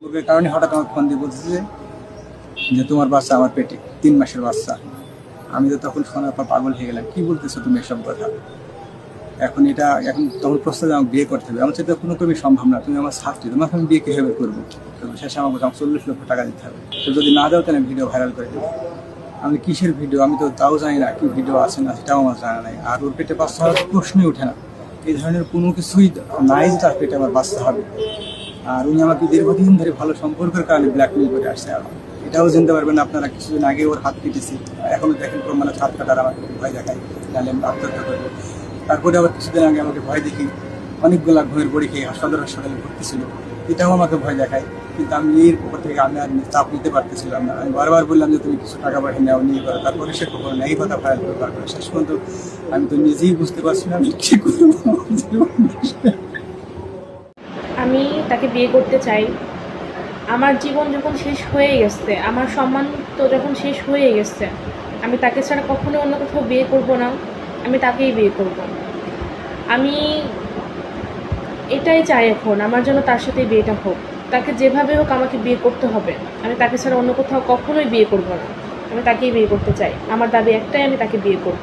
সম্পর্কের কারণে হঠাৎ আমার ফোন দিয়ে বলছে যে তোমার বাচ্চা আমার পেটে, 3 মাসের বাচ্চা। আমি তো তখন শোনার পর পাগল হয়ে গেলাম, কি বলতেছো তুমি এসব কথা? এখন তখন প্রস্তাবে আমাকে বিয়ে করতে হবে, আমার সাথে কোনো কমই সম্ভব না, তুমি আমার ছাত্রী, তোমাকে আমি বিয়ে কীভাবে করবো? তো শেষে আমাকে 40 লক্ষ টাকা দিতে হবে, তো যদি না দাও তাহলে ভিডিও ভাইরাল করে দেবো। আমি কিসের ভিডিও, আমি তো তাও জানি না কি ভিডিও আছে না, সেটাও আমার জানা নাই। আর ওর পেটে বাচ্চা হওয়ার প্রশ্নই ওঠে না, এই ধরনের কোনো কিছুই নাই যে তার পেটে আমার বাচ্চা হবে। আর উনি আমাকে দীর্ঘদিন ধরে ভালো সম্পর্কের কারণে ব্ল্যাকমেল করে আসছে। আর এটাও জানতে পারবেন আপনারা, কিছুদিন আগে ওর হাত কেটেছি, এখনও দেখেন প্রমাণে হাত কাটার আমাকে ভয় দেখায়, তাহলে আমি আত্মহত্যা করবো। তারপরে আবার কিছুদিন আগে আমাকে ভয় দেখি অনেকগুলা ঘুমের বড়ি খেয়ে সদর হাসপাতালে ভর্তি ছিল, এটাও আমাকে ভয় দেখায়। কিন্তু আমি এর উপর থেকে আমি আর চাপ নিতে পারতেছিলাম না। আমি বারবার বললাম যে তুমি কিছু টাকা পয়সা নেওয়া নিয়ে করো, তারপরে সে কখনো নেই কথা ভাইরাল করে। তারপরে শেষ পর্যন্ত আমি তো নিজেই বুঝতে পারছি না আমি কী করবো। আমি তাকে বিয়ে করতে চাই। আমার জীবন যখন শেষ হয়ে গেছে, আমার সম্মান তো যখন শেষ হয়ে গেছে, আমি তাকে ছাড়া কখনো অন্য কোথাও বিয়ে করব না, আমি তাকেই বিয়ে করব। আমি এটাই চাই এখন, আমার জন্য তার সাথেই বিয়েটা হোক। তাকে যেভাবে হোক আমাকে বিয়ে করতে হবে, আমি তাকে ছাড়া অন্য কোথাও কখনোই বিয়ে করব না, আমি তাকেই বিয়ে করতে চাই। আমার দাবি একটাই, আমি তাকে বিয়ে করব।